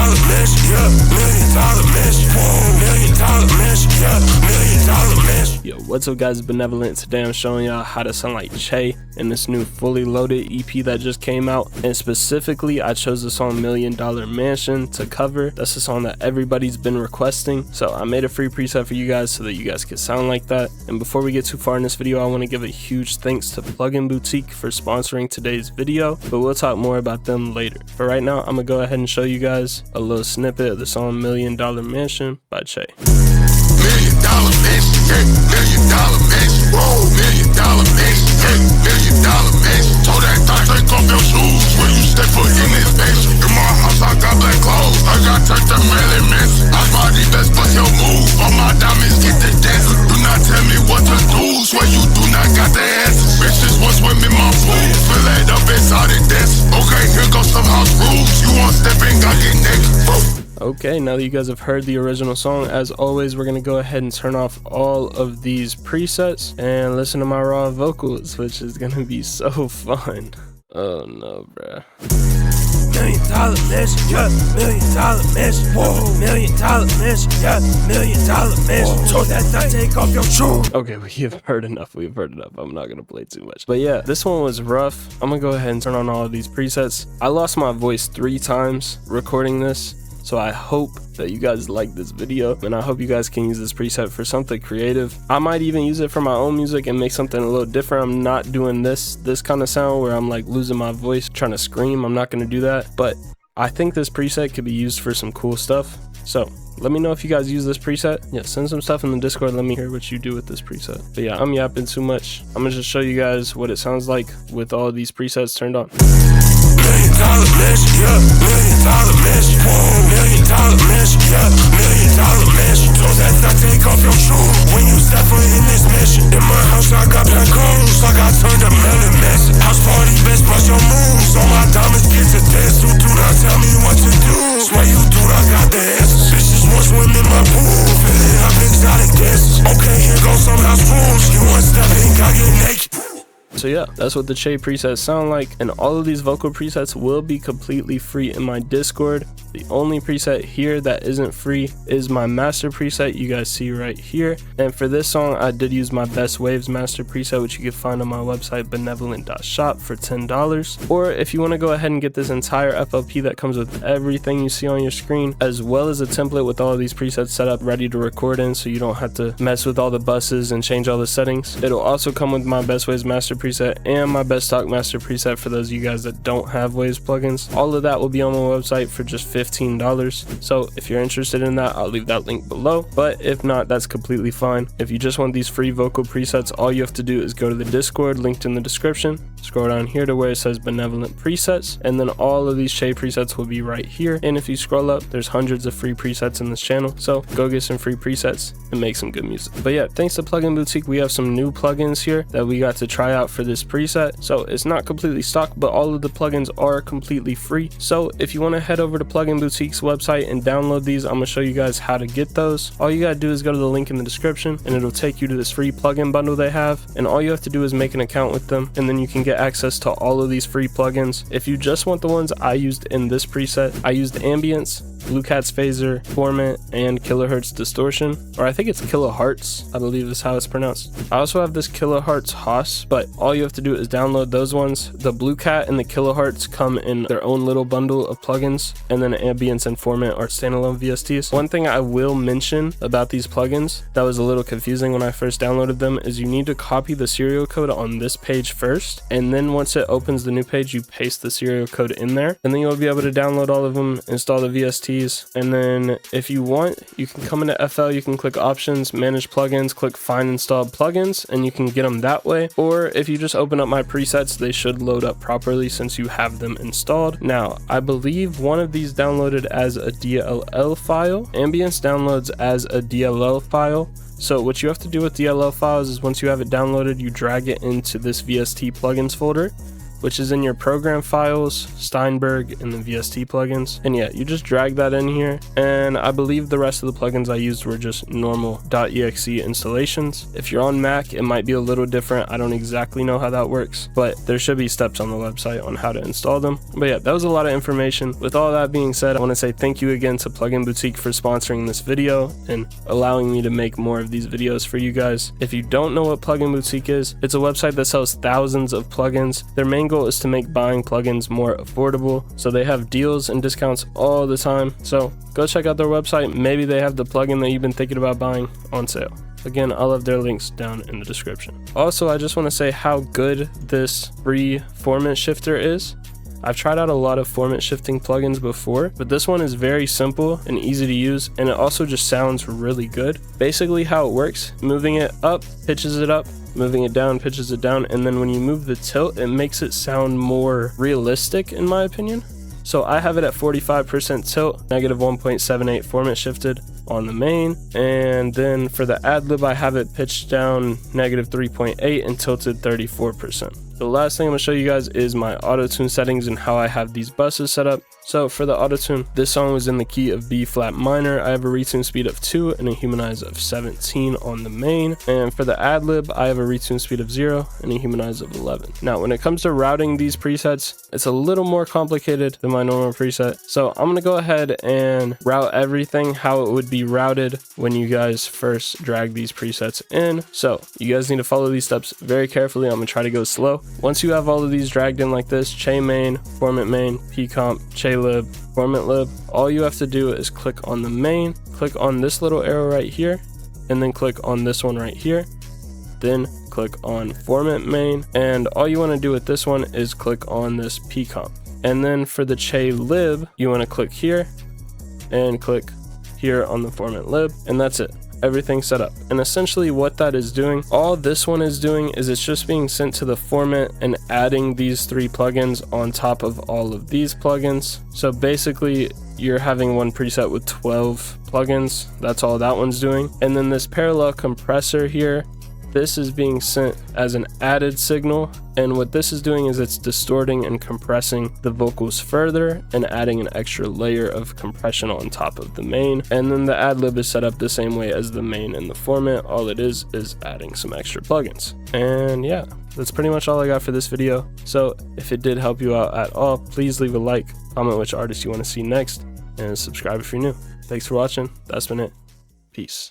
dollar mission, yeah, $1 million mission. Whoa, $1 million mission, yeah, $1 million mission. Yo, what's up guys, BNVLNT. Today I'm showing y'all how to sound like Che in this new fully loaded EP that just came out, and specifically I chose the song $1 Million Mansion to cover. That's the song that everybody's been requesting, so I made a free preset for you guys so that you guys can sound like that. And before we get too far in this video, I want to give a huge thanks to Plugin Boutique for sponsoring today's video, but we'll talk more about them later. For right now, I'm gonna go ahead and show you guys a little snippet of the song $1 Million Mansion by Che. $1 million mansion, yeah, $1 million mansion. Whoa, $1 million mansion, yeah, $1 million mansion. Told that thing, take off your shoes when you step foot in this mansion. In my house, I got black clothes, I got turned to Marilyn Manson. I body best, bust your move. All my diamonds get the dance. Do not tell me what to do, swear you do not got the answers. Bitches want swim in my pool, fill that up inside the dance. Okay, here goes some house rules. You want step in, got get naked. Okay, now that you guys have heard the original song, as always, we're gonna go ahead and turn off all of these presets and listen to my raw vocals, which is gonna be so fun. Oh no, bruh. $1 million mansion, yeah, $1 million mansion. Whoa, $1 million mansion, yeah, $1 million mansion. Told that thing, take off your shoes. Okay, we've heard enough. I'm not gonna play too much. But yeah, this one was rough. I'm gonna go ahead and turn on all of these presets. I lost my voice 3 times recording this, so I hope that you guys like this video, and I hope you guys can use this preset for something creative. I might even use it for my own music and make something a little different. I'm not doing this kind of sound where I'm like losing my voice trying to scream. I'm not going to do that, but I think this preset could be used for some cool stuff. So let me know if you guys use this preset. Yeah, send some stuff in the Discord. Let me hear what you do with this preset. But yeah, I'm yapping too much. I'm gonna just show you guys what it sounds like with all these presets turned on. $1 million mansion, yeah, $1 million mansion. Whoa, $1 million mansion, yeah, $1 million mansion. Told that thing, take off your shoes when you step foot in this mansion. In my house, I got black clothes, I got turned to Marilyn Manson. House party, best, bust your moves. All my diamonds get to dance. You do not tell me what to do, swear you do not got the answers. Bitches want swim in my pool, fill it up exotic dances. Okay, here goes some house rules. You want step in, got get naked. So yeah, that's what the Che presets sound like, and all of these vocal presets will be completely free in my Discord. The only preset here that isn't free is my master preset you guys see right here, and for this song I did use my Best Waves master preset, which you can find on my website BNVLNT.shop for $10. Or if you want to go ahead and get this entire FLP that comes with everything you see on your screen, as well as a template with all of these presets set up ready to record in, so you don't have to mess with all the buses and change all the settings. It'll also come with my Best Waves master preset and my Best Stock master preset for those of you guys that don't have Waves plugins. All of that will be on my website for just $15. So if you're interested in that, I'll leave that link below, but if not, that's completely fine. If you just want these free vocal presets, all you have to do is go to the Discord linked in the description, scroll down here to where it says BNVLNT presets, and then all of these Che presets will be right here. And if you scroll up, there's hundreds of free presets in this channel, so go get some free presets and make some good music. But yeah, thanks to Plugin Boutique, we have some new plugins here that we got to try out for this preset. So it's not completely stock, but all of the plugins are completely free. So if you want to head over to Plugin Boutique's website and download these, I'm gonna show you guys how to get those. All you gotta do is go to the link in the description, and it'll take you to this free plugin bundle they have, and all you have to do is make an account with them, and then you can get access to all of these free plugins. If you just want the ones I used in this preset, I used Ambience, Blue Cat's Phaser, Formant, and Kilohertz Distortion, or I think it's Kilohertz, I believe is how it's pronounced. I also have this Kilohertz Haas, but all you have to do is download those ones. The Blue Cat and the Kilohertz come in their own little bundle of plugins, and then Ambience and Formant are standalone VSTs. One thing I will mention about these plugins that was a little confusing when I first downloaded them is you need to copy the serial code on this page first, and then once it opens the new page, you paste the serial code in there, and then you'll be able to download all of them, install the VSTs, and then if you want, you can come into FL, you can click options, manage plugins, click find installed plugins, and you can get them that way. Or if you just open up my presets, they should load up properly since you have them installed. Now, I believe one of these downloaded as a DLL file. Ambience downloads as a DLL file. So what you have to do with DLL files is once you have it downloaded, you drag it into this VST plugins folder. which is in your program files, Steinberg, and the VST plugins. And yeah, you just drag that in here. And I believe the rest of the plugins I used were just normal .exe installations. If you're on Mac, it might be a little different. I don't exactly know how that works, but there should be steps on the website on how to install them. But yeah, that was a lot of information. With all that being said, I want to say thank you again to Plugin Boutique for sponsoring this video and allowing me to make more of these videos for you guys. If you don't know what Plugin Boutique is, it's a website that sells thousands of plugins. Their main goal is to make buying plugins more affordable, so they have deals and discounts all the time. So go check out their website. Maybe they have the plugin that you've been thinking about buying on sale. Again, I'll have their links down in the description. Also, I just want to say how good this free format shifter is. I've tried out a lot of format shifting plugins before, but this one is very simple and easy to use, and it also just sounds really good. Basically how it works, moving it up pitches it up, moving it down pitches it down, and then when you move the tilt, it makes it sound more realistic in my opinion. So I have it at 45% tilt, -1.78 format shifted on the main, and then for the ad-lib I have it pitched down -3.8 and tilted 34%. The last thing I'm going to show you guys is my auto-tune settings and how I have these buses set up. So for the auto-tune, this song was in the key of B flat minor. I have a retune speed of 2 and a humanize of 17 on the main. And for the ad-lib, I have a retune speed of 0 and a humanize of 11. Now, when it comes to routing these presets, it's a little more complicated than my normal preset. So I'm going to go ahead and route everything how it would be routed when you guys first drag these presets in. So you guys need to follow these steps very carefully. I'm going to try to go slow. Once you have all of these dragged in like this, Che main, Formant main, Pcomp, Che lib, Formant lib, all you have to do is click on the main, click on this little arrow right here, and then click on this one right here, then click on Formant main, and all you want to do with this one is click on this Pcomp. And then for the Che lib, you want to click here and click here on the Formant lib, and that's it. Everything set up. And essentially what that is doing, all this one is doing is it's just being sent to the format and adding these 3 plugins on top of all of these plugins. So basically you're having one preset with 12 plugins. That's all that one's doing. And then this parallel compressor here, this is being sent as an added signal, and what this is doing is it's distorting and compressing the vocals further and adding an extra layer of compression on top of the main. And then the ad-lib is set up the same way as the main and the format. All it is adding some extra plugins. And yeah, that's pretty much all I got for this video. So if it did help you out at all, please leave a like, comment which artist you want to see next, and subscribe if you're new. Thanks for watching. That's been it. Peace.